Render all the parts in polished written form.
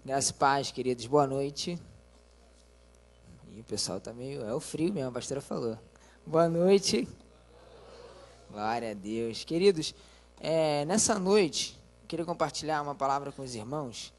Graça e paz, queridos. Boa noite. E o pessoal tá meio... É o frio mesmo, a pastora falou. Boa noite. Glória a Deus. Queridos, nessa noite, eu queria compartilhar uma palavra com os irmãos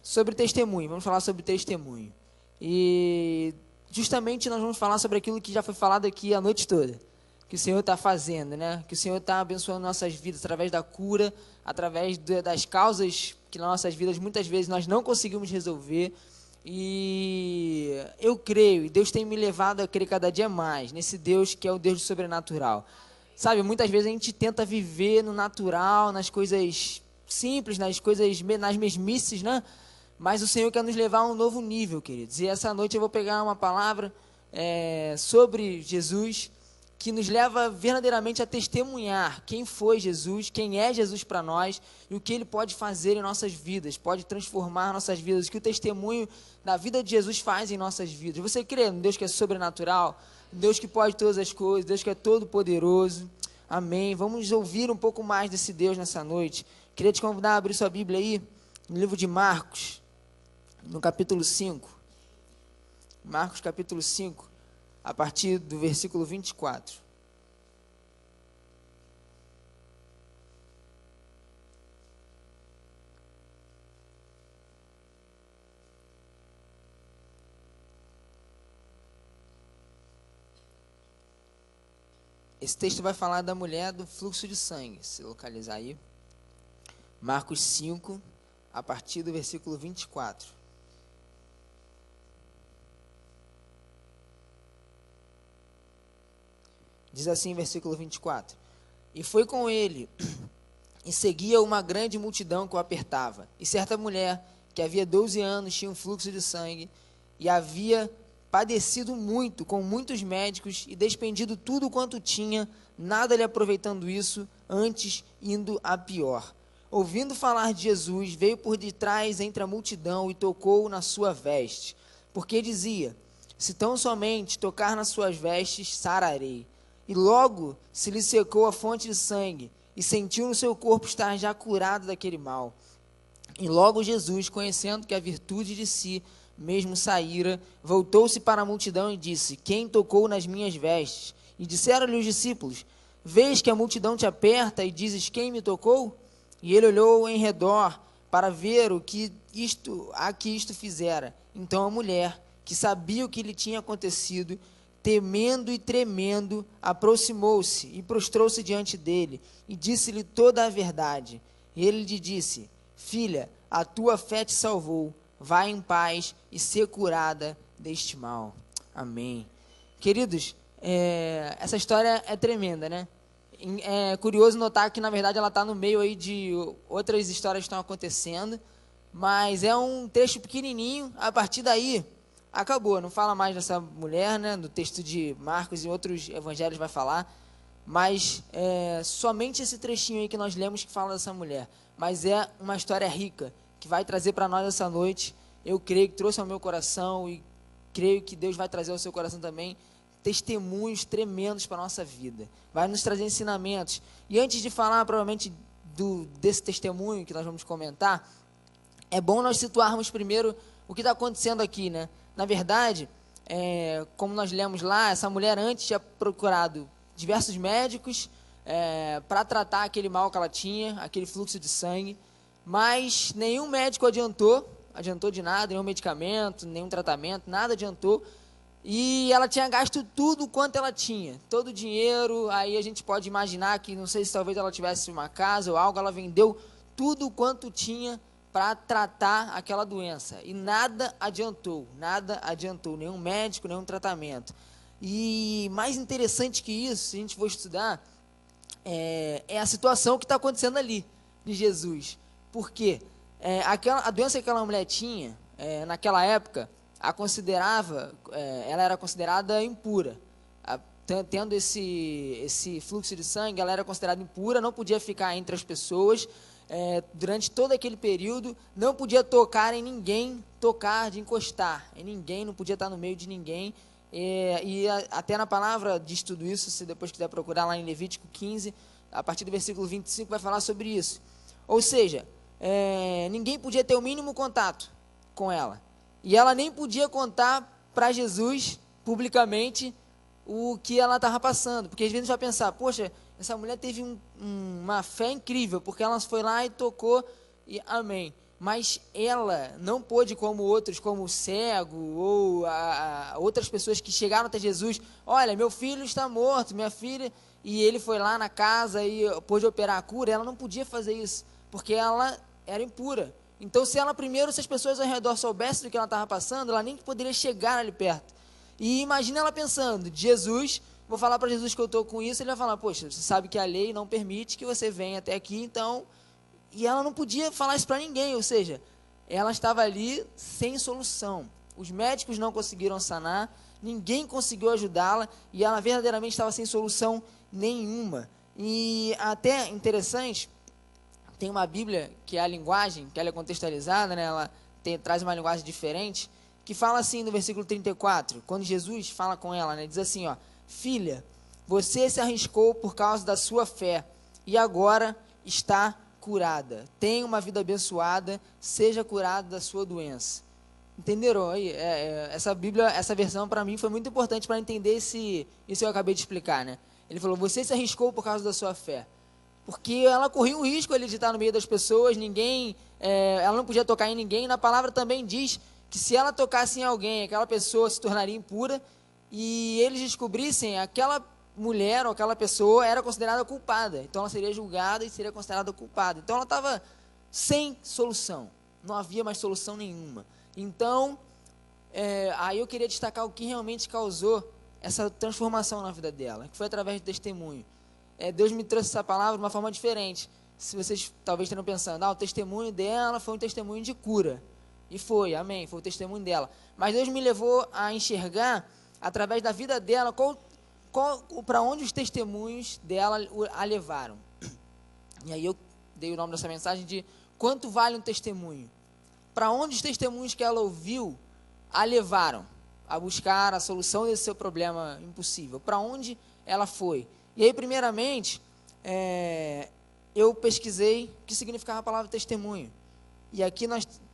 sobre testemunho. Vamos falar sobre testemunho. E justamente nós vamos falar sobre aquilo que já foi falado aqui a noite toda. Que o Senhor está fazendo, né? Que o Senhor está abençoando nossas vidas através da cura, através das causas que nas nossas vidas muitas vezes nós não conseguimos resolver. E eu creio, e Deus tem me levado a crer cada dia mais nesse Deus que é o Deus do sobrenatural. Sabe, muitas vezes a gente tenta viver no natural, nas coisas simples, nas mesmices, né? Mas o Senhor quer nos levar a um novo nível, queridos. E essa noite eu vou pegar uma palavra sobre Jesus, que nos leva verdadeiramente a testemunhar quem foi Jesus, quem é Jesus para nós e o que Ele pode fazer em nossas vidas, pode transformar nossas vidas, o que o testemunho da vida de Jesus faz em nossas vidas. Você crê no Deus que é sobrenatural, Deus que pode todas as coisas, Deus que é todo poderoso? Amém. Vamos ouvir um pouco mais desse Deus nessa noite. Queria te convidar a abrir sua Bíblia aí, no livro de Marcos, no capítulo 5. Marcos capítulo 5. A partir do versículo 24. Esse texto vai falar da mulher do fluxo de sangue. Se localizar aí. Marcos 5, a partir do versículo 24. Diz assim, versículo 24: E foi com ele, e seguia uma grande multidão que o apertava. E certa mulher, que havia 12 anos, tinha um fluxo de sangue, e havia padecido muito, com muitos médicos, e despendido tudo quanto tinha, nada lhe aproveitando isso, antes indo a pior. Ouvindo falar de Jesus, veio por detrás entre a multidão, e tocou na sua veste, porque dizia: Se tão somente tocar nas suas vestes, sararei. E logo se lhe secou a fonte de sangue, e sentiu no seu corpo estar já curado daquele mal. E logo Jesus, conhecendo que a virtude de si mesmo saíra, voltou-se para a multidão e disse: Quem tocou nas minhas vestes? E disseram-lhe os discípulos: Vês que a multidão te aperta e dizes: Quem me tocou? E ele olhou em redor para ver a que isto fizera. Então a mulher, que sabia o que lhe tinha acontecido, temendo e tremendo, aproximou-se e prostrou-se diante dele, e disse-lhe toda a verdade. Ele lhe disse: Filha, a tua fé te salvou, vai em paz e ser curada deste mal. Amém. Queridos, essa história é tremenda, né? É curioso notar que, na verdade, ela está no meio aí de outras histórias que estão acontecendo, mas é um trecho pequenininho. A partir daí acabou, não fala mais dessa mulher, né? No texto de Marcos e outros evangelhos vai falar, mas somente esse trechinho aí que nós lemos que fala dessa mulher. Mas é uma história rica, que vai trazer para nós essa noite. Eu creio que trouxe ao meu coração, e creio que Deus vai trazer ao seu coração também testemunhos tremendos para a nossa vida. Vai nos trazer ensinamentos. E antes de falar, provavelmente, desse testemunho que nós vamos comentar, é bom nós situarmos primeiro o que está acontecendo aqui, né? Na verdade, como nós lemos lá, essa mulher antes tinha procurado diversos médicos para tratar aquele mal que ela tinha, aquele fluxo de sangue, mas nenhum médico adiantou de nada, nenhum medicamento, nenhum tratamento, nada adiantou, e ela tinha gasto tudo quanto ela tinha, todo o dinheiro. Aí a gente pode imaginar que, não sei se talvez ela tivesse uma casa ou algo, ela vendeu tudo quanto tinha para tratar aquela doença, e nada adiantou, nenhum médico, nenhum tratamento. E mais interessante que isso, se a gente for estudar, é a situação que está acontecendo ali, de Jesus. Por quê? A doença que aquela mulher tinha, naquela época, ela era considerada impura. Tendo esse fluxo de sangue, ela era considerada impura, não podia ficar entre as pessoas. Durante todo aquele período, não podia tocar em ninguém, de encostar em ninguém, não podia estar no meio de ninguém. Até na palavra diz tudo isso, se depois quiser procurar lá em Levítico 15, a partir do versículo 25, vai falar sobre isso. Ou seja, ninguém podia ter o mínimo contato com ela. E ela nem podia contar para Jesus, publicamente, o que ela estava passando. Porque às vezes a gente vai pensar, poxa, essa mulher teve uma fé incrível, porque ela foi lá e tocou, e amém. Mas ela não pôde, como outros, como o cego, ou outras pessoas que chegaram até Jesus, olha, meu filho está morto, minha filha, e ele foi lá na casa e pôde operar a cura. Ela não podia fazer isso, porque ela era impura. Então, se as pessoas ao redor soubessem do que ela estava passando, ela nem poderia chegar ali perto. E imagina ela pensando, Jesus, vou falar para Jesus que eu estou com isso, ele vai falar, poxa, você sabe que a lei não permite que você venha até aqui, então... E ela não podia falar isso para ninguém, ou seja, ela estava ali sem solução. Os médicos não conseguiram sanar, ninguém conseguiu ajudá-la, e ela verdadeiramente estava sem solução nenhuma. E até interessante, tem uma Bíblia, que é a linguagem, que ela é contextualizada, né? Ela traz uma linguagem diferente, que fala assim no versículo 34, quando Jesus fala com ela, né? Diz assim, ó, filha, você se arriscou por causa da sua fé, e agora está curada. Tenha uma vida abençoada, seja curada da sua doença. Entenderam aí? Essa Bíblia, essa versão para mim foi muito importante para entender isso que eu acabei de explicar, né? Ele falou, você se arriscou por causa da sua fé. Porque ela corria um risco ali de estar no meio das pessoas, ela não podia tocar em ninguém. Na palavra também diz que se ela tocasse em alguém, aquela pessoa se tornaria impura, e eles descobrissem, aquela mulher ou aquela pessoa era considerada culpada. Então ela seria julgada e seria considerada culpada. Então ela estava sem solução, não havia mais solução nenhuma. Então, aí eu queria destacar o que realmente causou essa transformação na vida dela, que foi através do testemunho. Deus me trouxe essa palavra de uma forma diferente. Se vocês talvez estejam pensando, o testemunho dela foi um testemunho de cura. E foi, amém, foi o testemunho dela. Mas Deus me levou a enxergar, através da vida dela, para onde os testemunhos dela a levaram. E aí eu dei o nome dessa mensagem de quanto vale um testemunho. Para onde os testemunhos que ela ouviu a levaram a buscar a solução desse seu problema impossível. Para onde ela foi. E aí, primeiramente, eu pesquisei o que significava a palavra testemunho. E aqui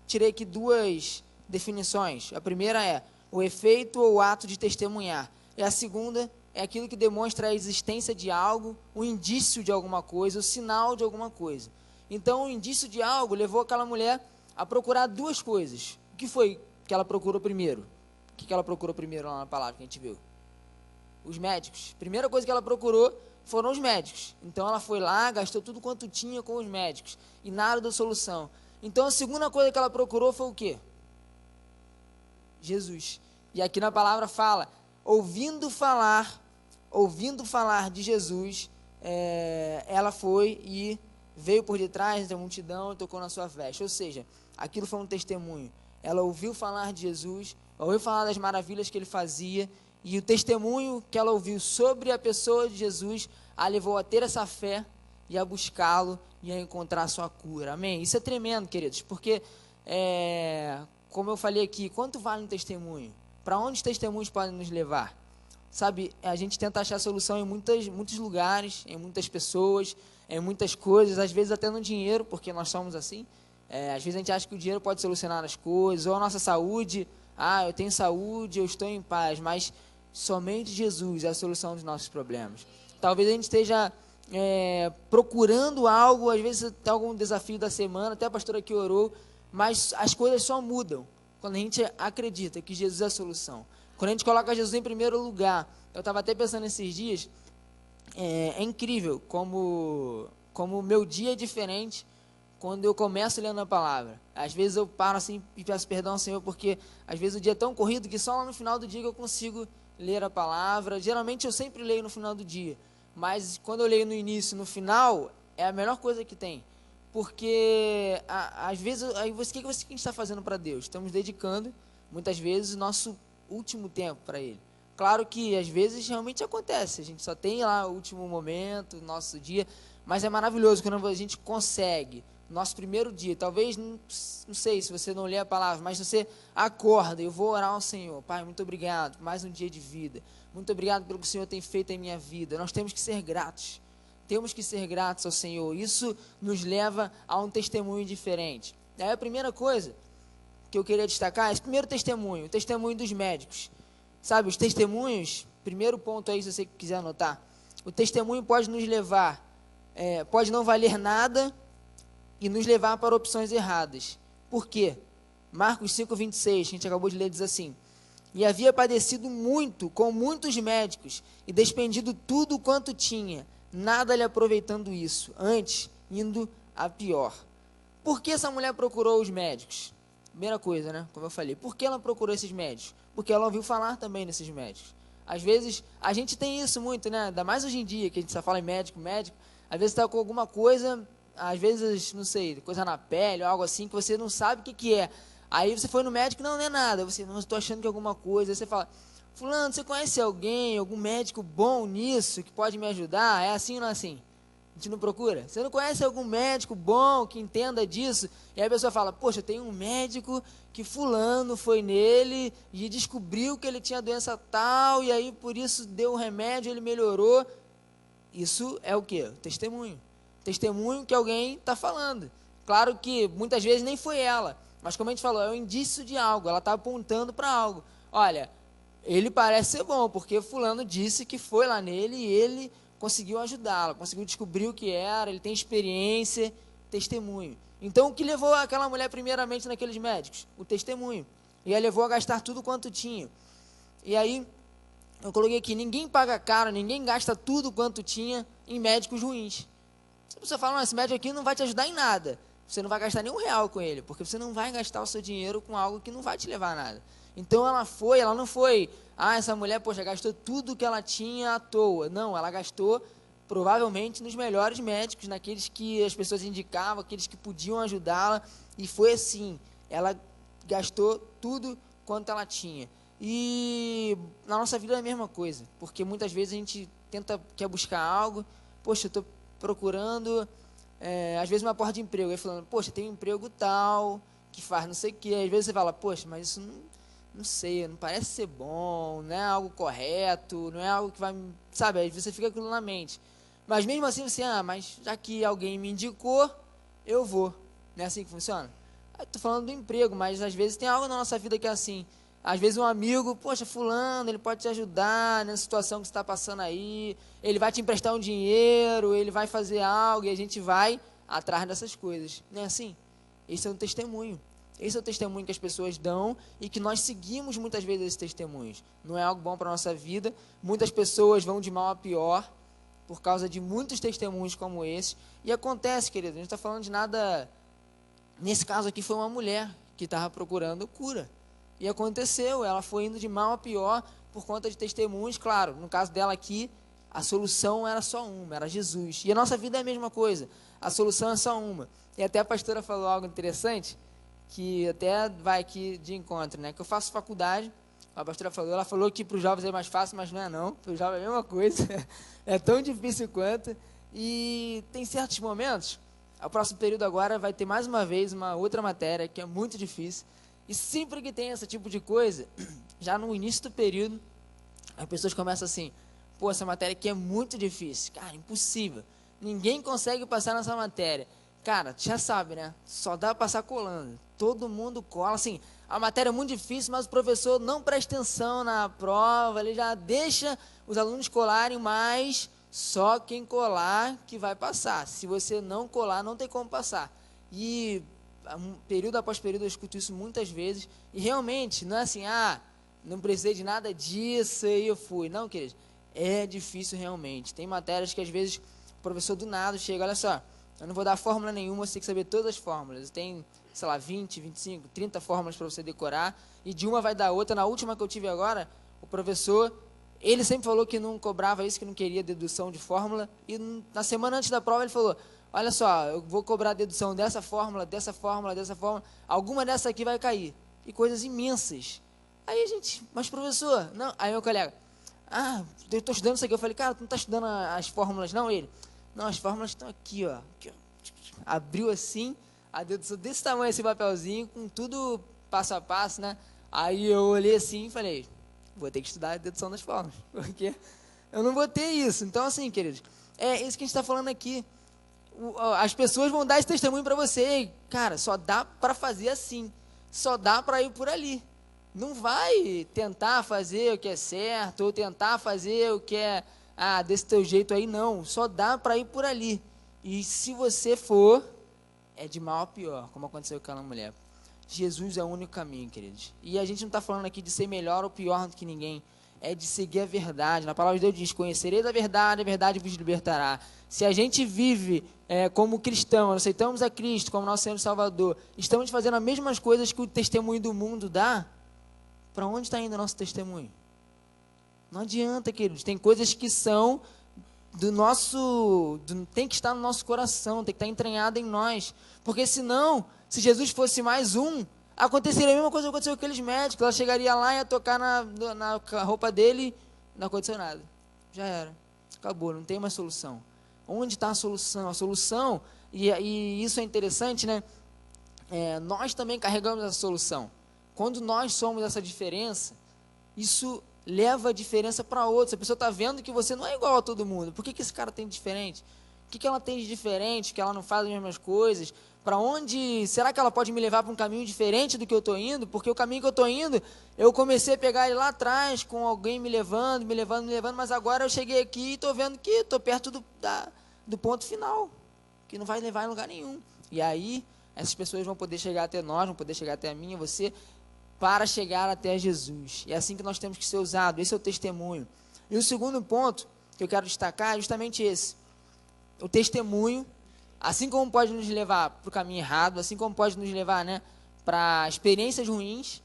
tirei aqui duas definições. A primeira é o efeito ou ato de testemunhar. E a segunda é aquilo que demonstra a existência de algo, o indício de alguma coisa, o sinal de alguma coisa. Então, o indício de algo levou aquela mulher a procurar duas coisas. O que foi que ela procurou primeiro? O que ela procurou primeiro lá na palavra que a gente viu? Os médicos. Primeira coisa que ela procurou foram os médicos. Então ela foi lá, gastou tudo quanto tinha com os médicos e nada deu solução. Então a segunda coisa que ela procurou foi o quê? Jesus. E aqui na palavra fala, ouvindo falar de Jesus, ela foi e veio por detrás da multidão e tocou na sua veste. Ou seja, aquilo foi um testemunho. Ela ouviu falar de Jesus, ouviu falar das maravilhas que ele fazia, e o testemunho que ela ouviu sobre a pessoa de Jesus a levou a ter essa fé e a buscá-lo e a encontrar a sua cura. Amém? Isso é tremendo, queridos, porque, como eu falei aqui, quanto vale um testemunho? Para onde os testemunhos podem nos levar? Sabe, a gente tenta achar solução em muitos lugares, em muitas pessoas, em muitas coisas, às vezes até no dinheiro, porque nós somos assim. Às vezes a gente acha que o dinheiro pode solucionar as coisas, ou a nossa saúde, eu tenho saúde, eu estou em paz, mas somente Jesus é a solução dos nossos problemas. Talvez a gente esteja procurando algo, às vezes tem algum desafio da semana, até a pastora aqui orou, mas as coisas só mudam quando a gente acredita que Jesus é a solução. Quando a gente coloca Jesus em primeiro lugar. Eu estava até pensando esses dias, é incrível como o meu dia é diferente quando eu começo lendo a palavra. Às vezes eu paro assim e peço perdão ao Senhor, porque às vezes o dia é tão corrido que só lá no final do dia que eu consigo ler a palavra. Geralmente eu sempre leio no final do dia, mas quando eu leio no início e no final, é a melhor coisa que tem. Porque às vezes, o que a gente está fazendo para Deus? Estamos dedicando, muitas vezes, o nosso último tempo para Ele. Claro que às vezes realmente acontece, a gente só tem lá o último momento, o nosso dia, mas é maravilhoso quando a gente consegue, nosso primeiro dia, talvez, não sei se você não lê a palavra, mas você acorda, eu vou orar ao Senhor, Pai, muito obrigado por mais um dia de vida, muito obrigado pelo que o Senhor tem feito em minha vida. Nós temos que ser gratos, temos que ser gratos ao Senhor. Isso nos leva a um testemunho diferente. Aí a primeira coisa que eu queria destacar é esse primeiro testemunho, o testemunho dos médicos. Sabe, os testemunhos, primeiro ponto aí, se você quiser anotar, o testemunho pode nos levar, pode não valer nada e nos levar para opções erradas. Por quê? Marcos 5:26, que a gente acabou de ler, diz assim: e havia padecido muito com muitos médicos e despendido tudo quanto tinha, nada lhe aproveitando isso, antes indo a pior. Por que essa mulher procurou os médicos? Primeira coisa, né? Como eu falei, por que ela procurou esses médicos? Porque ela ouviu falar também nesses médicos. Às vezes, a gente tem isso muito, né? Ainda mais hoje em dia, que a gente só fala em médico. Às vezes está com alguma coisa, às vezes, não sei, coisa na pele ou algo assim, que você não sabe o que é. Aí você foi no médico, não é nada. Você, não, estou achando que é alguma coisa. Aí você fala, fulano, você conhece alguém, algum médico bom nisso, que pode me ajudar? É assim ou não é assim? A gente não procura? Você não conhece algum médico bom que entenda disso? E aí a pessoa fala, poxa, tem um médico que fulano foi nele e descobriu que ele tinha doença tal, e aí por isso deu um remédio, ele melhorou. Isso é o quê? Testemunho. Testemunho que alguém está falando. Claro que muitas vezes nem foi ela, mas como a gente falou, é um indício de algo, ela está apontando para algo. Olha, ele parece ser bom, porque fulano disse que foi lá nele e ele conseguiu ajudá-la, conseguiu descobrir o que era, ele tem experiência, testemunho. Então, o que levou aquela mulher primeiramente naqueles médicos? O testemunho. E a levou a gastar tudo quanto tinha. E aí, eu coloquei aqui, ninguém paga caro, ninguém gasta tudo quanto tinha em médicos ruins. Se você fala, esse médico aqui não vai te ajudar em nada, você não vai gastar nenhum real com ele, porque você não vai gastar o seu dinheiro com algo que não vai te levar a nada. Então ela não foi, essa mulher, poxa, gastou tudo que ela tinha à toa. Não, ela gastou provavelmente nos melhores médicos, naqueles que as pessoas indicavam, aqueles que podiam ajudá-la, e foi assim, ela gastou tudo quanto ela tinha. E na nossa vida é a mesma coisa, porque muitas vezes a gente quer buscar algo, poxa, eu estou procurando, às vezes uma porta de emprego, aí falando, poxa, tem um emprego tal, que faz não sei o que, às vezes você fala, poxa, mas isso não sei, não parece ser bom, não é algo correto, não é algo que vai, sabe, aí você fica aquilo na mente. Mas mesmo assim você, mas já que alguém me indicou, eu vou. Não é assim que funciona? Estou falando do emprego, mas às vezes tem algo na nossa vida que é assim. Às vezes um amigo, poxa, fulano, ele pode te ajudar nessa situação que você está passando aí, ele vai te emprestar um dinheiro, ele vai fazer algo, e a gente vai atrás dessas coisas. Não é assim? Esse é um testemunho. Esse é o testemunho que as pessoas dão e que nós seguimos muitas vezes esses testemunhos. Não é algo bom para a nossa vida. Muitas pessoas vão de mal a pior por causa de muitos testemunhos como esse. E acontece, querido, a gente está falando de nada... Nesse caso aqui foi uma mulher que estava procurando cura. E aconteceu, ela foi indo de mal a pior por conta de testemunhos. Claro, no caso dela aqui, a solução era só uma, era Jesus. E a nossa vida é a mesma coisa, a solução é só uma. E até a pastora falou algo interessante, que até vai aqui de encontro, né? Que eu faço faculdade, a pastora falou, ela falou que para os jovens é mais fácil, mas não é não, para os jovens é a mesma coisa, é tão difícil quanto. E tem certos momentos, o próximo período agora vai ter mais uma vez uma outra matéria que é muito difícil. E sempre que tem esse tipo de coisa, já no início do período, as pessoas começam assim, pô, essa matéria aqui é muito difícil, cara, impossível, ninguém consegue passar nessa matéria. Cara, já sabe, né, só dá para passar colando, todo mundo cola, assim, a matéria é muito difícil, mas o professor não presta atenção na prova, ele já deixa os alunos colarem, mas só quem colar que vai passar, se você não colar, não tem como passar. E período após período eu escuto isso muitas vezes, e realmente, não é assim, não precisei de nada disso e eu fui. Não, querido, é difícil realmente. Tem matérias que às vezes o professor do nada chega, olha só, eu não vou dar fórmula nenhuma, você tem que saber todas as fórmulas. Tem, sei lá, 20, 25, 30 fórmulas para você decorar, e de uma vai dar outra. Na última que eu tive agora, o professor, ele sempre falou que não cobrava isso, que não queria dedução de fórmula, e na semana antes da prova ele falou, olha só, eu vou cobrar a dedução dessa fórmula, dessa fórmula, dessa fórmula, alguma dessa aqui vai cair. E coisas imensas. Aí a gente, mas professor, não. Aí meu colega, eu estou estudando isso aqui. Eu falei, cara, tu não está estudando as fórmulas não? Ele, não, as fórmulas estão aqui, ó. Aqui, ó. Abriu assim, a dedução desse tamanho, esse papelzinho, com tudo passo a passo, né? Aí eu olhei assim e falei, vou ter que estudar a dedução das fórmulas, porque eu não vou ter isso. Então assim, queridos, É isso que a gente está falando aqui. As pessoas vão dar esse testemunho para você. E, cara, só dá para fazer assim. Só dá para ir por ali. Não vai tentar fazer o que é certo, ou tentar fazer o que é desse teu jeito aí, não. Só dá para ir por ali. E se você for, é de mal a pior, como aconteceu com aquela mulher. Jesus é o único caminho, queridos. E a gente não está falando aqui de ser melhor ou pior do que ninguém. É de seguir a verdade. Na palavra de Deus diz: conhecereis a verdade vos libertará. Se a gente vive como cristão, aceitamos a Cristo como nosso Senhor e Salvador, estamos fazendo as mesmas coisas que o testemunho do mundo dá, para onde está indo o nosso testemunho? Não adianta, queridos. Tem coisas que são tem que estar no nosso coração, tem que estar entranhado em nós. Porque senão, se Jesus fosse mais um, aconteceria a mesma coisa que aconteceu com aqueles médicos. Ela chegaria lá e ia tocar na roupa dele, não aconteceu nada. Já era. Acabou, não tem mais solução. Onde está a solução? A solução, e isso é interessante, né? Nós também carregamos essa solução. Quando nós somos essa diferença, isso leva a diferença para outros. A pessoa está vendo que você não é igual a todo mundo. Por que esse cara tem de diferente? O que ela tem de diferente? Que ela não faz as mesmas coisas? Para onde? Será que ela pode me levar para um caminho diferente do que eu estou indo? Porque o caminho que eu estou indo, eu comecei a pegar ele lá atrás, com alguém me levando, mas agora eu cheguei aqui e estou vendo que estou perto do ponto final, que não vai levar em lugar nenhum. E aí, essas pessoas vão poder chegar até nós, vão poder chegar até mim, você, para chegar até Jesus. É assim que nós temos que ser usados. Esse é o testemunho. E o segundo ponto que eu quero destacar é justamente esse. O testemunho, assim como pode nos levar para o caminho errado, assim como pode nos levar, para experiências ruins,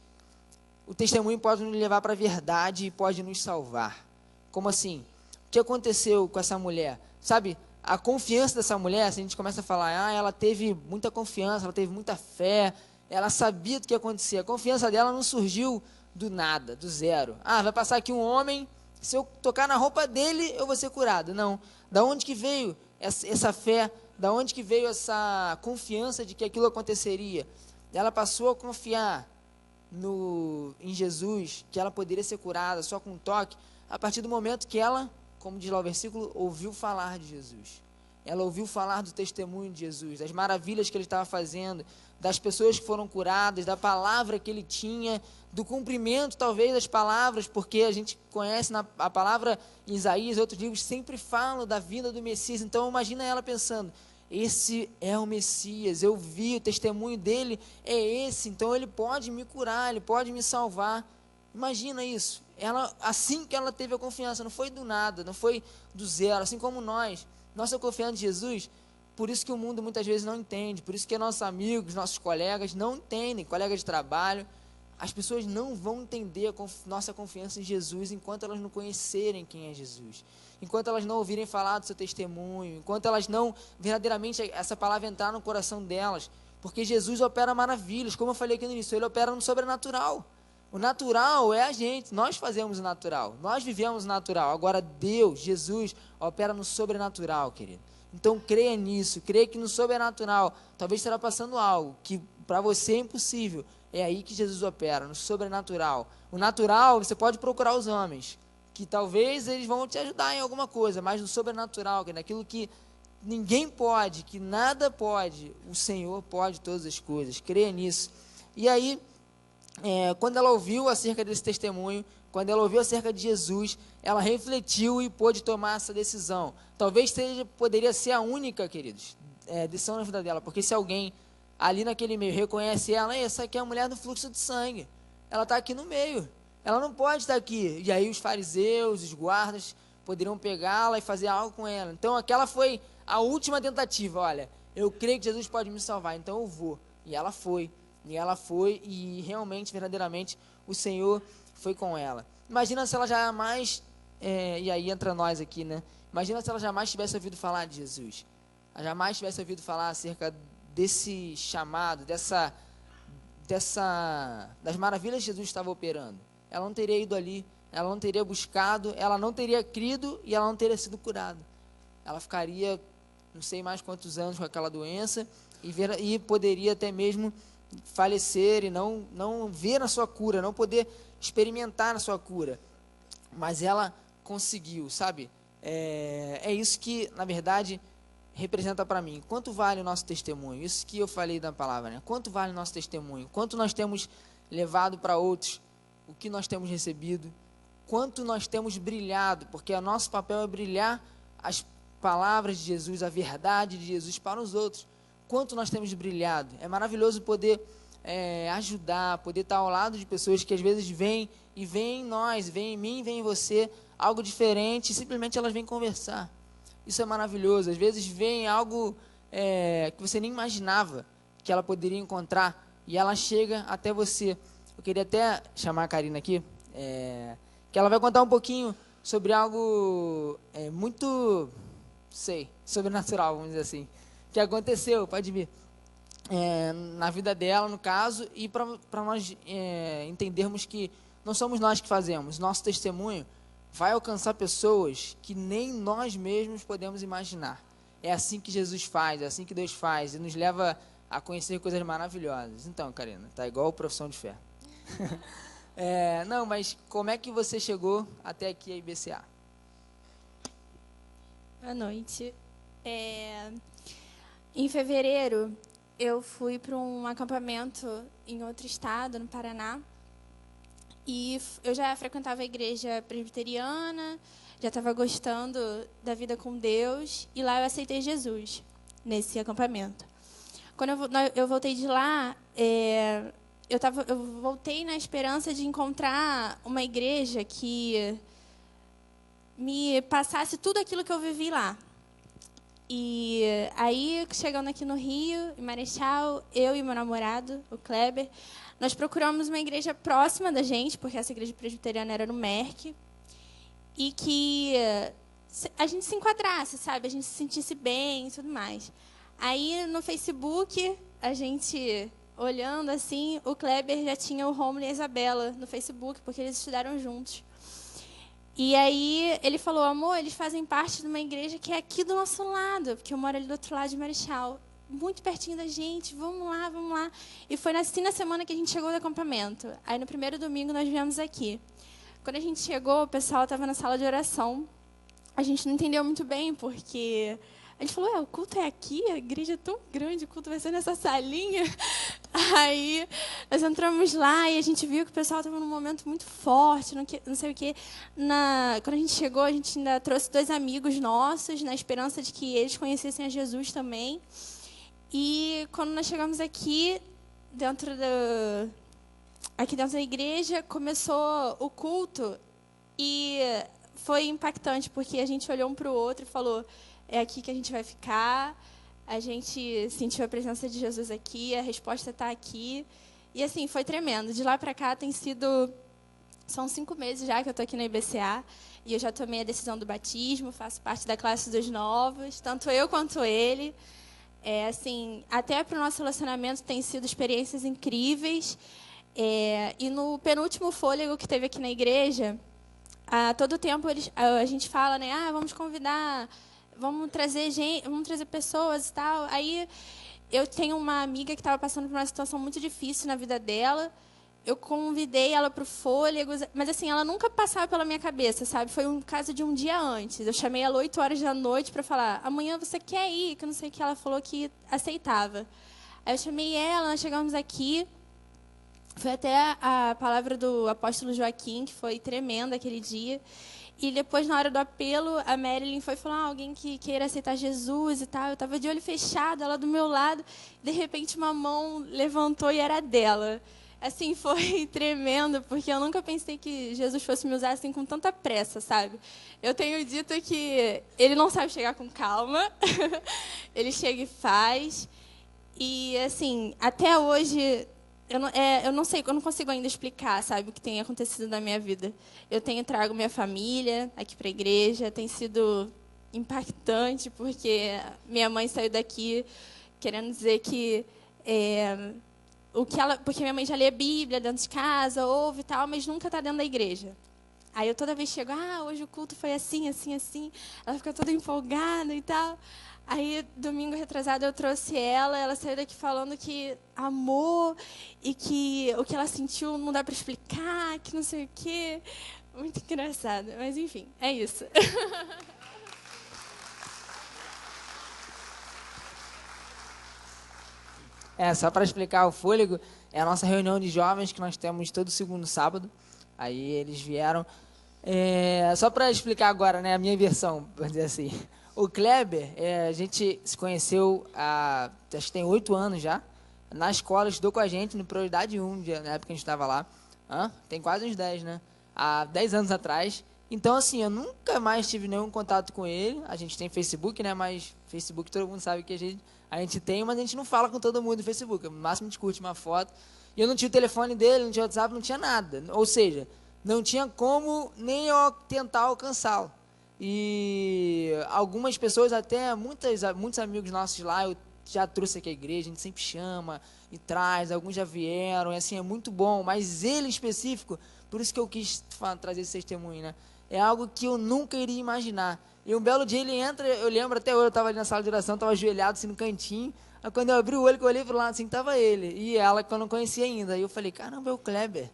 o testemunho pode nos levar para a verdade e pode nos salvar. Como assim? O que aconteceu com essa mulher? Sabe, a confiança dessa mulher, se a gente começa a falar, ela teve muita confiança, ela teve muita fé, ela sabia do que ia acontecer. A confiança dela não surgiu do nada, do zero. Vai passar aqui um homem, se eu tocar na roupa dele, eu vou ser curado. Não. Da onde que veio essa fé? Da onde que veio essa confiança de que aquilo aconteceria? Ela passou a confiar em Jesus, que ela poderia ser curada só com um toque, a partir do momento que ela, como diz lá o versículo, ouviu falar de Jesus. Ela ouviu falar do testemunho de Jesus, das maravilhas que ele estava fazendo, das pessoas que foram curadas, da palavra que ele tinha, do cumprimento talvez das palavras, porque a gente conhece a palavra em Isaías, outros livros sempre falam da vinda do Messias. Então imagina ela pensando, esse é o Messias, eu vi, o testemunho dele é esse, então ele pode me curar, ele pode me salvar. Imagina isso. Assim que ela teve a confiança, não foi do nada, não foi do zero, assim como nós. Nossa confiança em Jesus, por isso que o mundo muitas vezes não entende, por isso que nossos amigos, nossos colegas não entendem, colegas de trabalho, as pessoas não vão entender nossa confiança em Jesus enquanto elas não conhecerem quem é Jesus, enquanto elas não ouvirem falar do seu testemunho, enquanto elas não, verdadeiramente, essa palavra entrar no coração delas, porque Jesus opera maravilhas, como eu falei aqui no início, ele opera no sobrenatural. O natural é a gente, nós fazemos o natural, nós vivemos o natural. Agora Deus, Jesus, opera no sobrenatural, querido. Então creia nisso, creia que no sobrenatural, talvez estará passando algo que para você é impossível. É aí que Jesus opera, no sobrenatural. O natural, você pode procurar os homens, que talvez eles vão te ajudar em alguma coisa, mas no sobrenatural, que naquilo que ninguém pode, que nada pode, o Senhor pode todas as coisas. Creia nisso. E aí, quando ela ouviu acerca desse testemunho, quando ela ouviu acerca de Jesus, ela refletiu e pôde tomar essa decisão. Talvez poderia ser a única, queridos, decisão na vida dela, porque se alguém ali naquele meio reconhece ela, essa aqui é a mulher do fluxo de sangue, ela está aqui no meio, ela não pode estar aqui. E aí os fariseus, os guardas poderiam pegá-la e fazer algo com ela. Então aquela foi a última tentativa. Olha, eu creio que Jesus pode me salvar, então eu vou. E ela foi e realmente, verdadeiramente, o Senhor foi com ela. Imagina se ela jamais, e aí entra nós aqui, imagina se ela jamais tivesse ouvido falar de Jesus, ela jamais tivesse ouvido falar acerca desse chamado, das maravilhas que Jesus estava operando. Ela não teria ido ali, ela não teria buscado, ela não teria crido e ela não teria sido curada. Ela ficaria, não sei mais quantos anos com aquela doença e poderia até mesmo falecer e não ver a sua cura, não poder experimentar a sua cura. Mas ela conseguiu, sabe? É isso que, na verdade, representa para mim. Quanto vale o nosso testemunho? Isso que eu falei da palavra, né? Quanto vale o nosso testemunho? Quanto nós temos levado para outros? O que nós temos recebido? Quanto nós temos brilhado? Porque o nosso papel é brilhar as palavras de Jesus, a verdade de Jesus para os outros. Quanto nós temos brilhado? É maravilhoso poder ajudar, poder estar ao lado de pessoas que às vezes vêm em nós, vêm em mim, vêm em você, algo diferente, e simplesmente elas vêm conversar. Isso é maravilhoso. Às vezes vem algo que você nem imaginava que ela poderia encontrar, e ela chega até você. Eu queria até chamar a Karina aqui, que ela vai contar um pouquinho sobre algo muito, sobrenatural, vamos dizer assim, que aconteceu, pode vir, na vida dela, no caso, e para nós entendermos que não somos nós que fazemos, nosso testemunho vai alcançar pessoas que nem nós mesmos podemos imaginar. É assim que Jesus faz, é assim que Deus faz, e nos leva a conhecer coisas maravilhosas. Então, Karina, tá igual Profissão de Fé. Não, mas como é que você chegou até aqui a IBCA? Boa noite. Em fevereiro, eu fui para um acampamento em outro estado, no Paraná. E eu já frequentava a igreja presbiteriana, já estava gostando da vida com Deus. E lá eu aceitei Jesus, nesse acampamento. Quando eu voltei de lá, eu voltei na esperança de encontrar uma igreja que me passasse tudo aquilo que eu vivi lá. E aí, chegando aqui no Rio, em Marechal, eu e meu namorado, o Kleber, nós procuramos uma igreja próxima da gente, porque essa igreja presbiteriana era no Merck, e que a gente se enquadrasse, sabe? A gente se sentisse bem e tudo mais. Aí, no Facebook, a gente, olhando assim, o Kleber já tinha o Romulo e a Isabela no Facebook, porque eles estudaram juntos. E aí ele falou, amor, eles fazem parte de uma igreja que é aqui do nosso lado, porque eu moro ali do outro lado de Marechal, muito pertinho da gente, vamos lá, vamos lá. E foi assim na semana que a gente chegou do acampamento. Aí no primeiro domingo nós viemos aqui. Quando a gente chegou, o pessoal estava na sala de oração. A gente não entendeu muito bem, porque a gente falou, o culto é aqui, a igreja é tão grande, o culto vai ser nessa salinha. Aí nós entramos lá e a gente viu que o pessoal estava num momento muito forte, não sei o quê. Quando a gente chegou, a gente ainda trouxe 2 amigos nossos, na esperança de que eles conhecessem a Jesus também. E quando nós chegamos aqui dentro da igreja, começou o culto e foi impactante, porque a gente olhou um para o outro e falou, é aqui que a gente vai ficar. A gente sentiu a presença de Jesus aqui, a resposta está aqui. E, assim, foi tremendo. De lá para cá são 5 meses já que eu estou aqui na IBCA, e eu já tomei a decisão do batismo, faço parte da classe dos novos, tanto eu quanto ele. Assim, até para o nosso relacionamento tem sido experiências incríveis. E no penúltimo fôlego que teve aqui na igreja, a todo tempo a gente fala, né? Vamos convidar... Vamos trazer pessoas e tal. Aí eu tenho uma amiga que estava passando por uma situação muito difícil na vida dela. Eu convidei ela para o fôlego, mas assim, ela nunca passava pela minha cabeça, sabe? Foi um caso de um dia antes. Eu chamei ela 8 horas da noite para falar, amanhã você quer ir? Que eu não sei o que. Ela falou que aceitava. Aí eu chamei ela, nós chegamos aqui. Foi até a palavra do apóstolo Joaquim, que foi tremenda aquele dia. E depois, na hora do apelo, a Marilyn foi falar, alguém que queira aceitar Jesus e tal. Eu estava de olho fechado, ela do meu lado. De repente, uma mão levantou e era dela. Assim, foi tremendo, porque eu nunca pensei que Jesus fosse me usar assim com tanta pressa, sabe? Eu tenho dito que ele não sabe chegar com calma. Ele chega e faz. E, assim, até hoje... Eu não sei, eu não consigo ainda explicar, sabe, o que tem acontecido na minha vida. Eu trago minha família aqui para a igreja, tem sido impactante, porque minha mãe saiu daqui querendo dizer que porque minha mãe já lê Bíblia dentro de casa, ouve e tal, mas nunca está dentro da igreja. Aí eu toda vez chego, hoje o culto foi assim, assim, assim. Ela fica toda empolgada e tal. Aí, domingo retrasado, eu trouxe ela saiu daqui falando que amou e que o que ela sentiu não dá para explicar, que não sei o quê. Muito engraçado, mas enfim, é isso. Só para explicar, o Fôlego é a nossa reunião de jovens que nós temos todo segundo sábado. Aí eles vieram. Só para explicar agora, né, a minha versão, vamos dizer assim. O Kleber, a gente se conheceu acho que tem 8 anos já. Na escola, estudou com a gente no Prioridade 1, na época que a gente estava lá. Tem quase uns 10, né? Há 10 anos atrás. Então, assim, eu nunca mais tive nenhum contato com ele. A gente tem Facebook, né? Mas Facebook todo mundo sabe que a gente tem, mas a gente não fala com todo mundo no Facebook. No máximo a gente curte uma foto. E eu não tinha o telefone dele, não tinha WhatsApp, não tinha nada. Ou seja, não tinha como nem eu tentar alcançá-lo. E algumas pessoas, até muitos amigos nossos lá, eu já trouxe aqui à igreja, a gente sempre chama e traz, alguns já vieram, e assim, é muito bom, mas ele em específico, por isso que eu quis trazer esse testemunho, né? É algo que eu nunca iria imaginar. E um belo dia ele entra, eu lembro até hoje, eu estava ali na sala de oração, estava ajoelhado assim no cantinho, aí quando eu abri o olho, que eu olhei para o lado assim, estava ele, e ela que eu não conhecia ainda, aí eu falei, caramba, é o Kleber.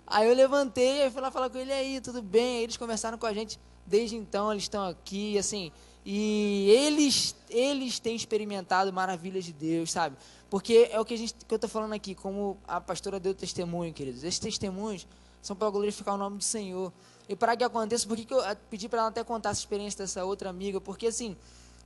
Aí eu levantei, aí fui lá falar com ele, aí, tudo bem? Aí eles conversaram com a gente, desde então eles estão aqui, assim, e eles têm experimentado maravilhas de Deus, sabe? Porque é o que eu estou falando aqui, como a pastora deu testemunho, queridos. Esses testemunhos são para glorificar o nome do Senhor. E para que aconteça, por que eu pedi para ela até contar essa experiência dessa outra amiga? Porque, assim,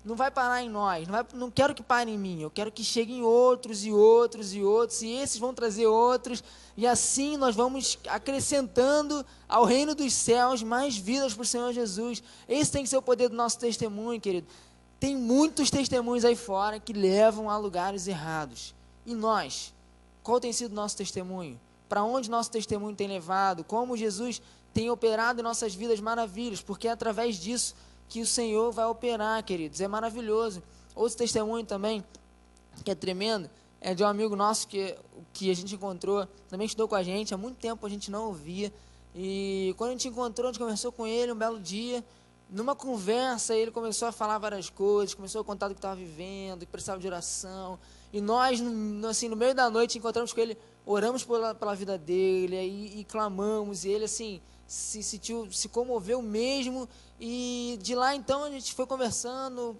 não vai parar em nós, não quero que pare em mim, eu quero que cheguem outros e outros e outros, e esses vão trazer outros, e assim nós vamos acrescentando ao reino dos céus mais vidas para o Senhor Jesus. Esse tem que ser o poder do nosso testemunho, querido. Tem muitos testemunhos aí fora que levam a lugares errados. E nós? Qual tem sido o nosso testemunho? Para onde nosso testemunho tem levado? Como Jesus tem operado em nossas vidas maravilhas? Porque é através disso que o Senhor vai operar, queridos. É maravilhoso. Outro testemunho também, que é tremendo, é de um amigo nosso que a gente encontrou, também estudou com a gente, há muito tempo a gente não ouvia. E quando a gente encontrou, a gente conversou com ele um belo dia. Numa conversa, ele começou a falar várias coisas, começou a contar do que estava vivendo, que precisava de oração. E nós, assim, no meio da noite, encontramos com ele, oramos pela vida dele, e clamamos, e ele, assim, se comoveu mesmo. E de lá, então, a gente foi conversando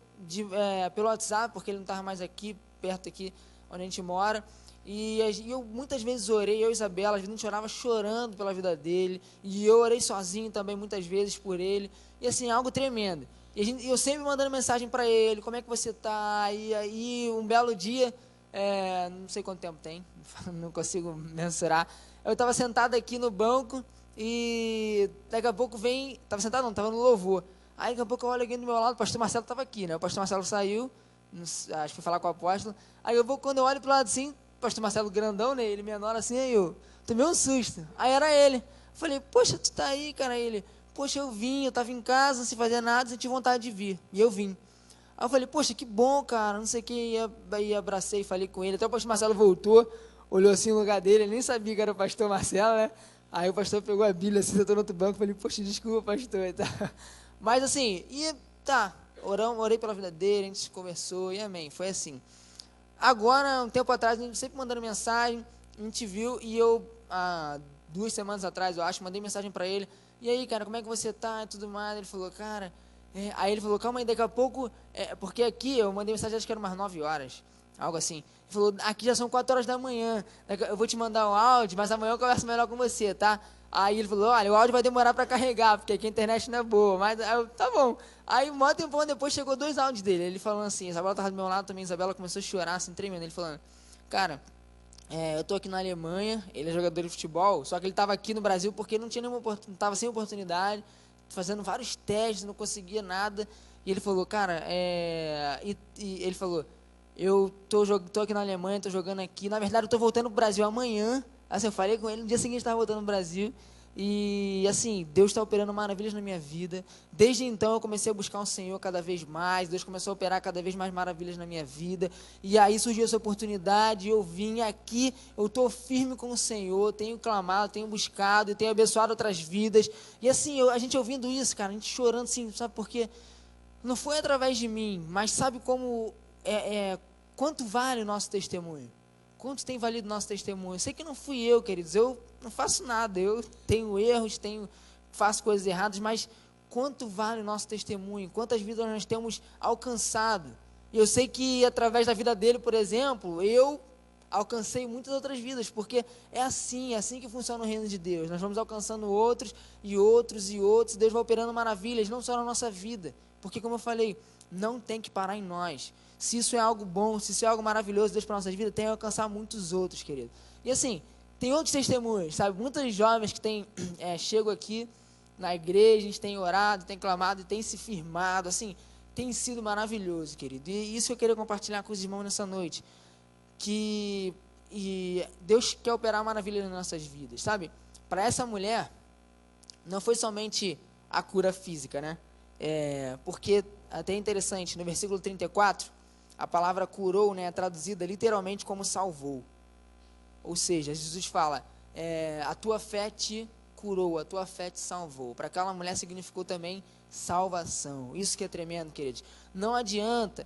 pelo WhatsApp, porque ele não estava mais aqui, perto aqui, onde a gente mora. E eu muitas vezes orei, eu e Isabela, às vezes a gente orava chorando pela vida dele, e eu orei sozinho também muitas vezes por ele, e assim, algo tremendo. E eu sempre mandando mensagem para ele, como é que você está? E aí, um belo dia, não sei quanto tempo tem, não consigo mensurar, eu estava sentado aqui no banco, e daqui a pouco estava sentado não, estava no louvor, aí daqui a pouco eu olho aqui do meu lado, o pastor Marcelo estava aqui, né? O pastor Marcelo saiu, acho que foi falar com o apóstolo, aí quando eu olho para o lado assim, pastor Marcelo grandão, né? Ele menor assim, aí eu tomei um susto. Aí era ele. Falei, poxa, tu tá aí, cara? Ele, poxa, eu tava em casa, sem fazer nada, senti vontade de vir. E eu vim. Aí eu falei, poxa, que bom, cara, não sei o que. Aí abracei, falei com ele. Até o pastor Marcelo voltou, olhou assim no lugar dele, ele nem sabia que era o pastor Marcelo, né? Aí o pastor pegou a Bíblia, assim, sentou no outro banco, falei, poxa, desculpa, pastor. E tá. Mas assim, orei pela vida dele, a gente conversou, e amém. Foi assim. Agora, um tempo atrás, a gente sempre mandando mensagem, a gente viu, e eu, há 2 semanas atrás, eu acho, mandei mensagem para ele, e aí, cara, como é que você tá e tudo mais? Ele falou, cara, aí ele falou, calma aí, daqui a pouco, porque aqui, eu mandei mensagem, acho que era umas 9 horas, algo assim. Ele falou, aqui já são 4 horas da manhã, eu vou te mandar um áudio, mas amanhã eu converso melhor com você, tá? Aí ele falou, olha, o áudio vai demorar para carregar, porque aqui a internet não é boa, mas tá bom. Aí, um tempão depois, chegou 2 áudios dele, ele falando assim, Isabela estava do meu lado também, Isabela começou a chorar, assim, tremendo, ele falando, cara, eu tô aqui na Alemanha, ele é jogador de futebol, só que ele estava aqui no Brasil porque não tinha estava sem oportunidade, fazendo vários testes, não conseguia nada, e ele falou, cara, e ele falou, eu tô aqui na Alemanha, tô jogando aqui, na verdade eu tô voltando pro Brasil amanhã. Assim, eu falei com ele, no dia seguinte estava voltando no Brasil, e assim, Deus está operando maravilhas na minha vida. Desde então eu comecei a buscar o Senhor cada vez mais, Deus começou a operar cada vez mais maravilhas na minha vida, e aí surgiu essa oportunidade, eu vim aqui, eu estou firme com o Senhor, tenho clamado, tenho buscado, e tenho abençoado outras vidas, e assim, a gente ouvindo isso, cara, a gente chorando assim, sabe por quê? Não foi através de mim, mas sabe como, quanto vale o nosso testemunho? Quanto tem valido nosso testemunho? Eu sei que não fui eu, queridos, eu não faço nada, eu tenho erros, faço coisas erradas, mas quanto vale o nosso testemunho? Quantas vidas nós temos alcançado? E eu sei que através da vida dele, por exemplo, eu alcancei muitas outras vidas, porque é assim que funciona o reino de Deus. Nós vamos alcançando outros e outros e outros, Deus vai operando maravilhas, não só na nossa vida, porque como eu falei, não tem que parar em nós. Se isso é algo bom, se isso é algo maravilhoso, Deus para nossas vidas, tem que alcançar muitos outros, querido. E assim, tem outros testemunhos, sabe? Muitos jovens que chegam aqui na igreja, a gente tem orado, tem clamado e tem se firmado, assim, tem sido maravilhoso, querido. E isso eu queria compartilhar com os irmãos nessa noite, que Deus quer operar maravilhas nas nossas vidas, sabe? Para essa mulher, não foi somente a cura física, né? Porque, até interessante, no versículo 34, a palavra curou, né, é traduzida literalmente como salvou. Ou seja, Jesus fala, a tua fé te curou, a tua fé te salvou. Para aquela mulher significou também salvação. Isso que é tremendo, queridos. Não adianta,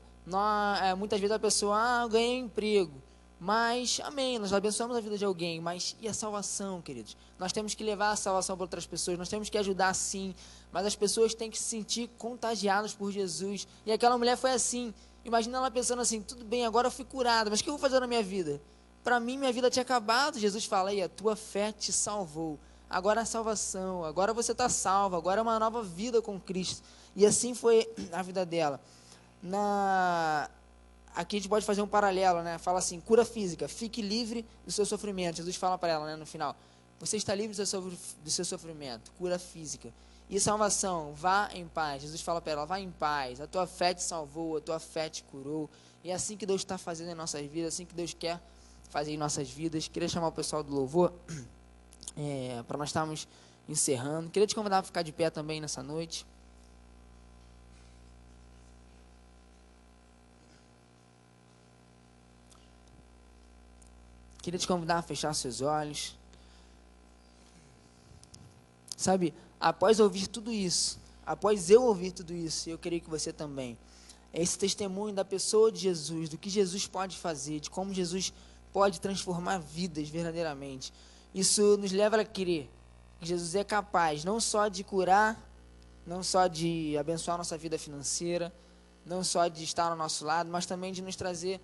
muitas vezes a pessoa, eu ganhei um emprego, mas, amém, nós abençoamos a vida de alguém, mas e a salvação, queridos? Nós temos que levar a salvação para outras pessoas, nós temos que ajudar sim, mas as pessoas têm que se sentir contagiadas por Jesus. E aquela mulher foi assim. Imagina ela pensando assim, tudo bem, agora eu fui curada, mas o que eu vou fazer na minha vida? Para mim, minha vida tinha acabado. Jesus fala, a tua fé te salvou. Agora a salvação, agora você está salvo, agora é uma nova vida com Cristo. E assim foi a vida dela. Aqui a gente pode fazer um paralelo, né? Fala assim, cura física, fique livre do seu sofrimento. Jesus fala para ela, né, no final, você está livre do seu sofrimento, cura física. E salvação, vá em paz. Jesus fala para ela, vá em paz, a tua fé te salvou, a tua fé te curou. E é assim que Deus está fazendo em nossas vidas, assim que Deus quer fazer em nossas vidas. Queria chamar o pessoal do louvor, para nós estarmos encerrando. Queria te convidar a ficar de pé também nessa noite. Queria te convidar a fechar seus olhos. Sabe, após ouvir tudo isso, após eu ouvir tudo isso, eu queria que você também, esse testemunho da pessoa de Jesus, do que Jesus pode fazer, de como Jesus pode transformar vidas verdadeiramente. Isso nos leva a crer que Jesus é capaz não só de curar, não só de abençoar nossa vida financeira, não só de estar ao nosso lado, mas também de nos trazer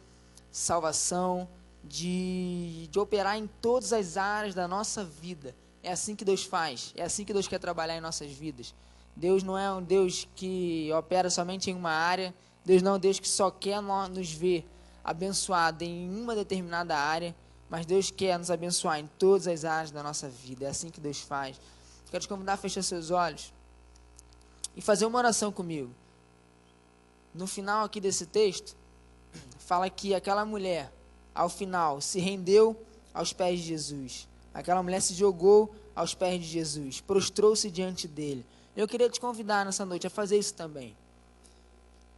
salvação, de operar em todas as áreas da nossa vida. É assim que Deus faz, é assim que Deus quer trabalhar em nossas vidas. Deus não é um Deus que opera somente em uma área, Deus não é um Deus que só quer nos ver abençoado em uma determinada área, mas Deus quer nos abençoar em todas as áreas da nossa vida. É assim que Deus faz. Quero te convidar a fechar seus olhos e fazer uma oração comigo. No final aqui desse texto, fala que aquela mulher, ao final, se rendeu aos pés de Jesus. Aquela mulher se jogou aos pés de Jesus, prostrou-se diante dele. Eu queria te convidar nessa noite a fazer isso também,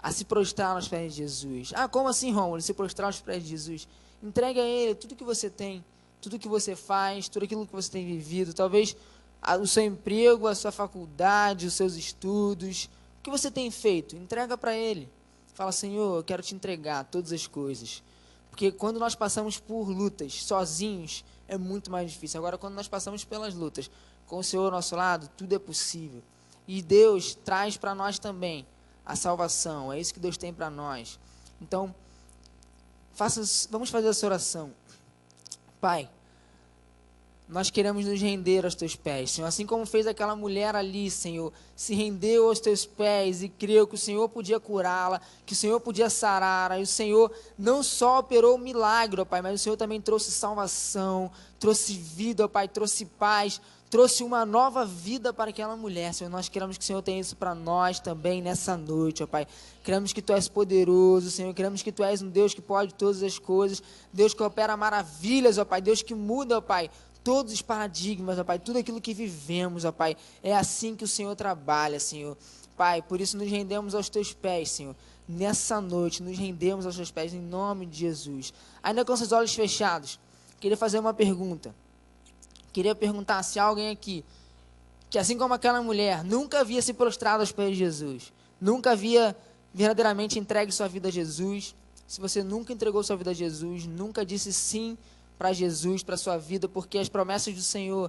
a se prostrar aos pés de Jesus. Como assim, Rômulo, se prostrar aos pés de Jesus? Entregue a Ele tudo que você tem, tudo que você faz, tudo aquilo que você tem vivido, talvez o seu emprego, a sua faculdade, os seus estudos, o que você tem feito, entrega para Ele. Fala, Senhor, eu quero te entregar todas as coisas. Porque quando nós passamos por lutas sozinhos, é muito mais difícil. Agora, quando nós passamos pelas lutas com o Senhor ao nosso lado, tudo é possível. E Deus traz para nós também a salvação. É isso que Deus tem para nós. Então, vamos fazer essa oração. Pai, nós queremos nos render aos teus pés, Senhor, assim como fez aquela mulher ali, Senhor, se rendeu aos teus pés e creu que o Senhor podia curá-la, que o Senhor podia sará-la, e o Senhor não só operou o milagre, ó Pai, mas o Senhor também trouxe salvação, trouxe vida, ó Pai, trouxe paz, trouxe uma nova vida para aquela mulher, Senhor. Nós queremos que o Senhor tenha isso para nós também nessa noite, ó Pai. Queremos que Tu és poderoso, Senhor, queremos que Tu és um Deus que pode todas as coisas, Deus que opera maravilhas, ó Pai, Deus que muda, ó Pai, todos os paradigmas, ó Pai, tudo aquilo que vivemos, ó Pai, é assim que o Senhor trabalha, Senhor. Pai, por isso nos rendemos aos Teus pés, Senhor. Nessa noite, nos rendemos aos Teus pés, em nome de Jesus. Ainda com seus olhos fechados, queria fazer uma pergunta. Queria perguntar se há alguém aqui, que assim como aquela mulher, nunca havia se prostrado aos pés de Jesus, nunca havia verdadeiramente entregue sua vida a Jesus. Se você nunca entregou sua vida a Jesus, nunca disse sim para Jesus, para a sua vida, porque as promessas do Senhor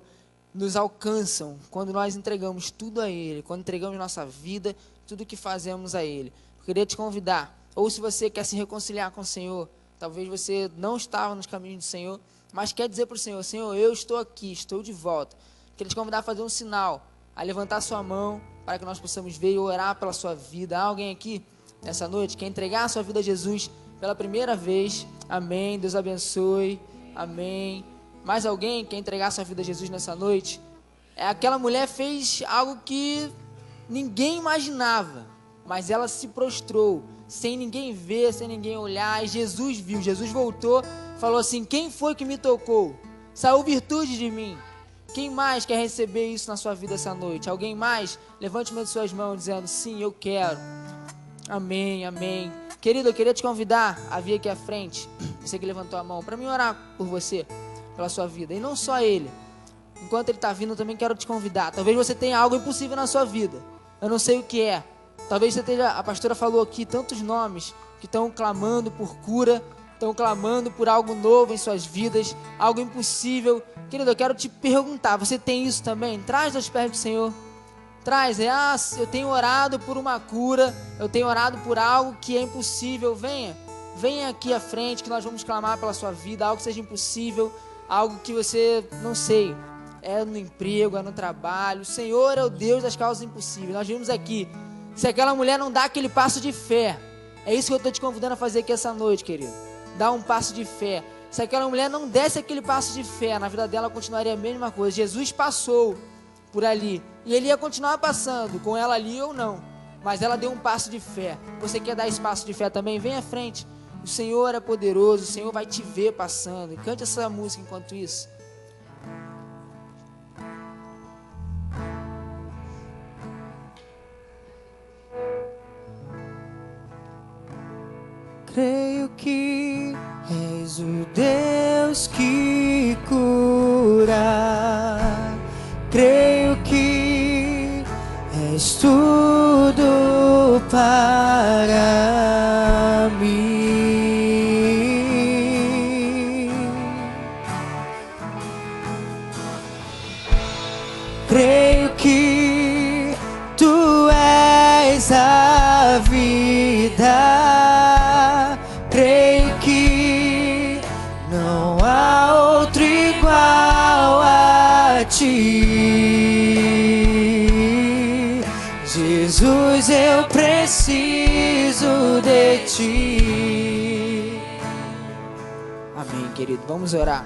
nos alcançam quando nós entregamos tudo a Ele, quando entregamos nossa vida, tudo que fazemos a Ele. Eu queria te convidar, ou se você quer se reconciliar com o Senhor, talvez você não estava nos caminhos do Senhor, mas quer dizer para o Senhor: Senhor, eu estou aqui, estou de volta. Queria te convidar a fazer um sinal, a levantar sua mão, para que nós possamos ver e orar pela sua vida. Há alguém aqui nessa noite que quer entregar a sua vida a Jesus pela primeira vez? Amém, Deus abençoe, amém. Mais alguém quer entregar a sua vida a Jesus nessa noite? Aquela mulher fez algo que ninguém imaginava, mas ela se prostrou, sem ninguém ver, sem ninguém olhar, e Jesus viu. Jesus voltou, falou assim: quem foi que me tocou? Saiu virtude de mim. Quem mais quer receber isso na sua vida essa noite? Alguém mais? Levante uma de suas mãos dizendo: sim, eu quero. Amém, amém. Querido, eu queria te convidar a vir aqui à frente, você que levantou a mão, para mim orar por você, pela sua vida. E não só ele. Enquanto ele está vindo, eu também quero te convidar. Talvez você tenha algo impossível na sua vida. Eu não sei o que é. Talvez você esteja... A pastora falou aqui tantos nomes que estão clamando por cura, estão clamando por algo novo em suas vidas, algo impossível. Querido, eu quero te perguntar, você tem isso também? Traz aos pés do Senhor. Traz, eu tenho orado por uma cura, eu tenho orado por algo que é impossível. Venha aqui à frente que nós vamos clamar pela sua vida, algo que seja impossível, algo que você, não sei, é no emprego, é no trabalho. O Senhor é o Deus das causas impossíveis. Nós vimos aqui, se aquela mulher não dá aquele passo de fé, é isso que eu estou te convidando a fazer aqui essa noite, querido. Dá um passo de fé. Se aquela mulher não desse aquele passo de fé, na vida dela continuaria a mesma coisa. Jesus passou por ali, e ele ia continuar passando, com ela ali ou não, mas ela deu um passo de fé. Você quer dar esse passo de fé também? Vem à frente. O Senhor é poderoso, o Senhor vai te ver passando. E cante essa música enquanto isso. Creio que és o Deus que cura. Creio que és tudo para mim. Creio que tu és a vida. Creio que não há outro igual a ti. Jesus, eu preciso de ti. Amém, querido. Vamos orar.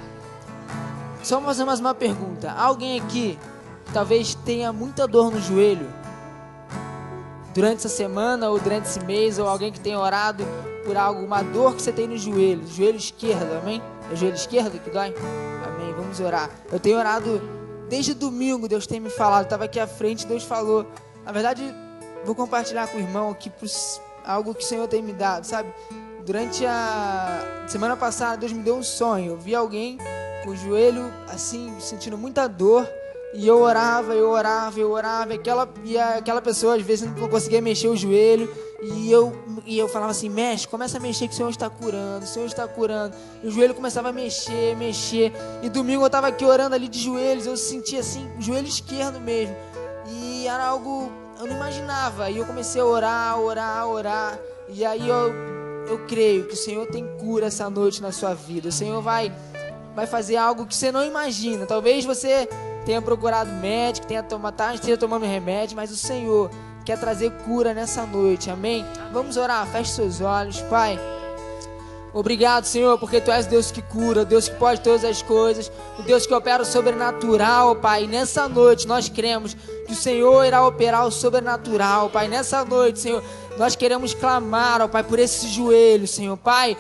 Só fazer mais uma pergunta. Alguém aqui que talvez tenha muita dor no joelho durante essa semana ou durante esse mês, ou alguém que tenha orado por algo, uma dor que você tem no joelho esquerdo, amém? É o joelho esquerdo que dói? Amém, vamos orar. Eu tenho orado desde domingo, Deus tem me falado, estava aqui à frente, Deus falou. Na verdade, vou compartilhar com o irmão aqui algo que o Senhor tem me dado, sabe? Durante a semana passada, Deus me deu um sonho. Eu vi alguém com o joelho assim, sentindo muita dor. E eu orava, e aquela pessoa às vezes não conseguia mexer o joelho. E eu falava assim: mexe, começa a mexer que o Senhor está curando, o Senhor está curando. E o joelho começava a mexer. E domingo eu estava aqui orando ali de joelhos, eu sentia assim, o joelho esquerdo mesmo. E era algo, eu não imaginava. E eu comecei a orar. E aí eu creio que o Senhor tem cura essa noite na sua vida. O Senhor vai fazer algo que você não imagina. Talvez você tenha procurado médico, esteja tomando remédio, mas o Senhor quer trazer cura nessa noite, amém? Vamos orar, feche seus olhos. Pai, obrigado, Senhor, porque Tu és o Deus que cura, o Deus que pode todas as coisas, o Deus que opera o sobrenatural, Pai. Nessa noite nós cremos que o Senhor irá operar o sobrenatural, Pai. Nessa noite, Senhor, nós queremos clamar, ó Pai, por esse joelho, Senhor, Pai.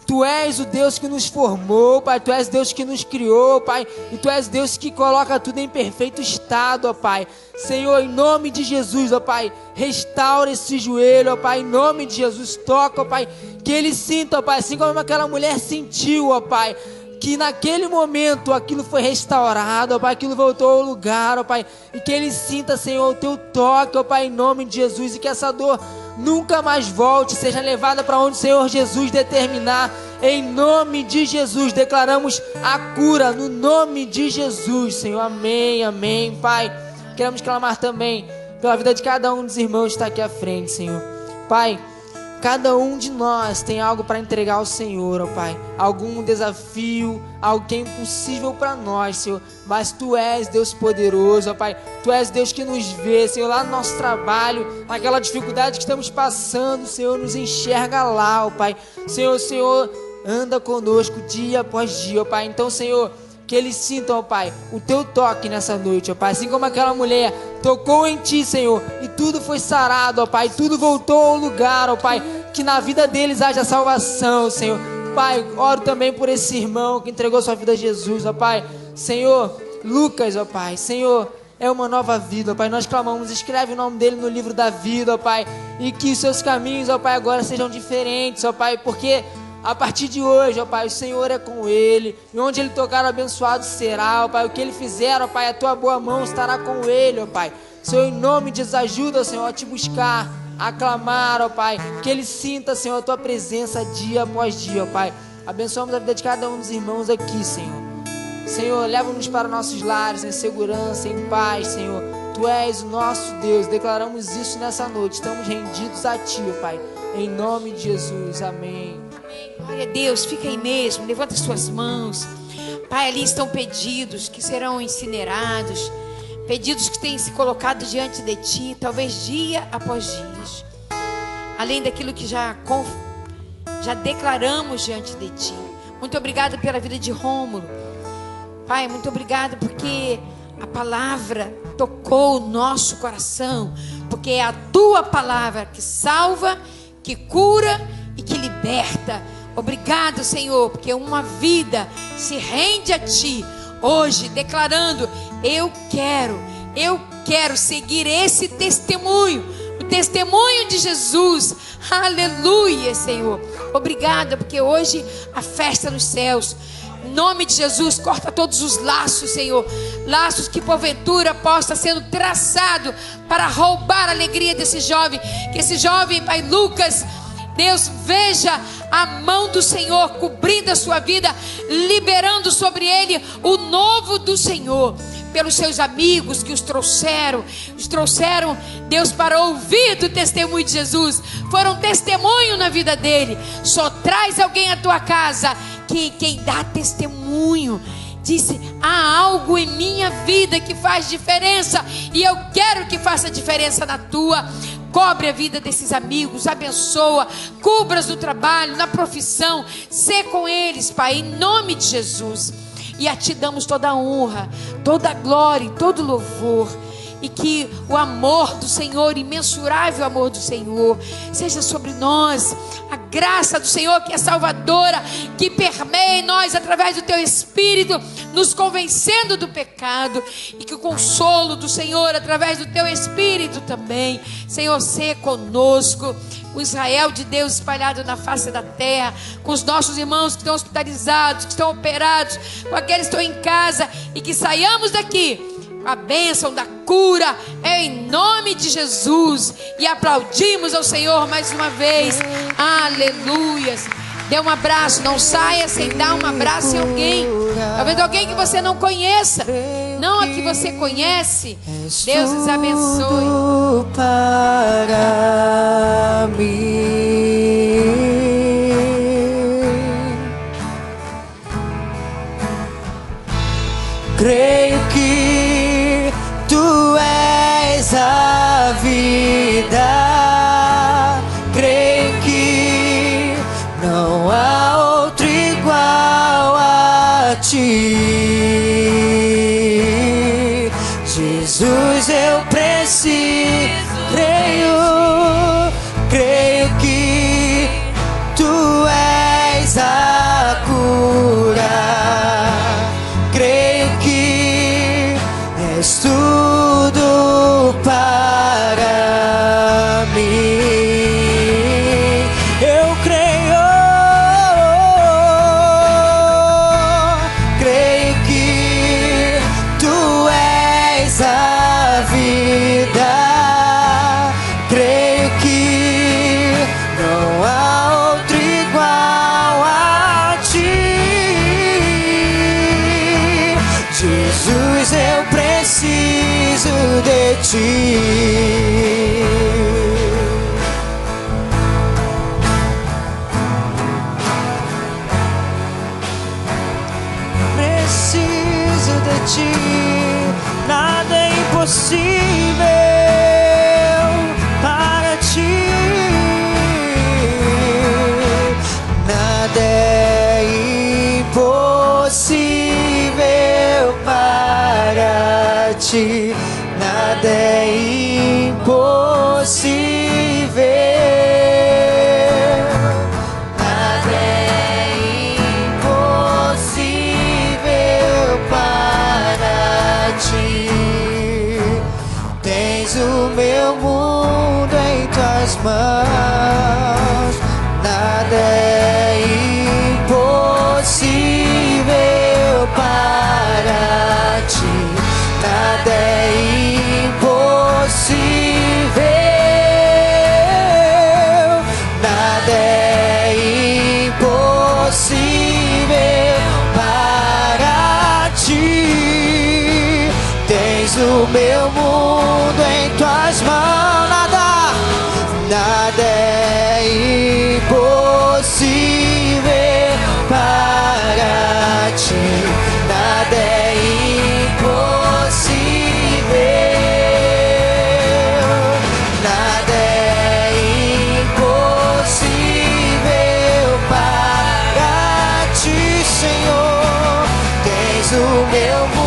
Tu és o Deus que nos formou, Pai. Tu és Deus que nos criou, Pai. E Tu és Deus que coloca tudo em perfeito estado, ó Pai. Senhor, em nome de Jesus, ó Pai, restaura esse joelho, ó Pai. Em nome de Jesus, toca, ó Pai. Que ele sinta, ó Pai, assim como aquela mulher sentiu, ó Pai, que naquele momento aquilo foi restaurado, ó Pai, aquilo voltou ao lugar, ó Pai. E que ele sinta, Senhor, o Teu toque, ó Pai, em nome de Jesus. E que essa dor nunca mais volte, seja levada para onde o Senhor Jesus determinar. Em nome de Jesus, declaramos a cura no nome de Jesus, Senhor. Amém, amém, Pai. Queremos clamar também pela vida de cada um dos irmãos que está aqui à frente, Senhor. Pai, cada um de nós tem algo para entregar ao Senhor, ó Pai. Algum desafio, algo que é impossível para nós, Senhor. Mas Tu és Deus poderoso, ó Pai. Tu és Deus que nos vê, Senhor, lá no nosso trabalho, naquela dificuldade que estamos passando, Senhor, nos enxerga lá, ó Pai. Senhor, anda conosco dia após dia, ó Pai. Então, Senhor, que eles sintam, ó Pai, o Teu toque nessa noite, ó Pai. Assim como aquela mulher tocou em Ti, Senhor, e tudo foi sarado, ó Pai. Tudo voltou ao lugar, ó Pai. Que na vida deles haja salvação, Senhor. Pai, oro também por esse irmão que entregou sua vida a Jesus, ó Pai. Senhor, Lucas, ó Pai. Senhor, é uma nova vida, ó Pai. Nós clamamos, escreve o nome dele no livro da vida, ó Pai. E que os seus caminhos, ó Pai, agora sejam diferentes, ó Pai. Porque a partir de hoje, ó Pai, o Senhor é com ele. E onde ele tocar, abençoado será, ó Pai. O que ele fizer, ó Pai, a Tua boa mão estará com ele, ó Pai. Senhor, em nome de Jesus, ajuda, Senhor, a Te buscar, a clamar, ó Pai. Que ele sinta, Senhor, a Tua presença dia após dia, ó Pai. Abençoamos a vida de cada um dos irmãos aqui, Senhor. Senhor, leva-nos para nossos lares em segurança, em paz, Senhor. Tu és o nosso Deus. Declaramos isso nessa noite. Estamos rendidos a Ti, ó Pai. Em nome de Jesus. Amém. Glória a Deus, fica aí mesmo, levanta as suas mãos. Pai, ali estão pedidos que serão incinerados, pedidos que têm se colocado diante de Ti, talvez dia após dia, além daquilo que já declaramos diante de Ti. Muito obrigada pela vida de Rômulo. Pai, muito obrigada porque a palavra tocou o nosso coração, porque é a Tua palavra que salva, que cura e que liberta. Obrigado, Senhor, porque uma vida se rende a Ti hoje, declarando: eu quero seguir esse testemunho, o testemunho de Jesus. Aleluia, Senhor. Obrigada, porque hoje a festa nos céus. Em nome de Jesus, corta todos os laços, Senhor. Laços que porventura possa sendo traçado para roubar a alegria desse jovem. Que esse jovem, Pai Lucas, Deus, veja a mão do Senhor cobrindo a sua vida, liberando sobre ele o novo do Senhor. Pelos seus amigos que os trouxeram, Deus, para ouvir do testemunho de Jesus. Foram testemunho na vida dele. Só traz alguém à tua casa que quem dá testemunho disse: há algo em minha vida que faz diferença, e eu quero que faça diferença na tua. Cobre a vida desses amigos, abençoa, cubra-os no trabalho, na profissão, sê com eles, Pai, em nome de Jesus. E a Ti damos toda a honra, toda a glória e todo o louvor. E que o amor do Senhor, imensurável amor do Senhor, seja sobre nós. A graça do Senhor, que é salvadora, que permeia em nós através do Teu Espírito, nos convencendo do pecado. E que o consolo do Senhor, através do Teu Espírito também, Senhor, seja conosco. O Israel de Deus espalhado na face da terra, com os nossos irmãos que estão hospitalizados, que estão operados, com aqueles que estão em casa, e que saiamos daqui a bênção da cura, em nome de Jesus. E aplaudimos ao Senhor mais uma vez. Aleluias. Dê um abraço, não saia sem dar um abraço em alguém. Talvez alguém que você não conheça, não a que você conhece. Deus os abençoe. Para mim, creio que Tu és a vida, creio que não há outro igual a Ti. Jesus, eu preciso, creio que Tu és a cura, creio que és tudo para mim. Eu creio que Tu és a vida, creio que não há outro igual a Ti. Jesus, eu preciso de Ti. ti nada é impossível. Para ti nada é impossível. Para ti nada é impossível. Nada é impossível para ti. Tens o meu mundo em tuas mãos. Nada é impossível para ti. Nada é impossível. Nada é impossível para ti. Tens o meu mundo em tuas mãos. Nada é impossível para ti. Nada é impossível. Nada é impossível para ti, Senhor. Tens o meu mundo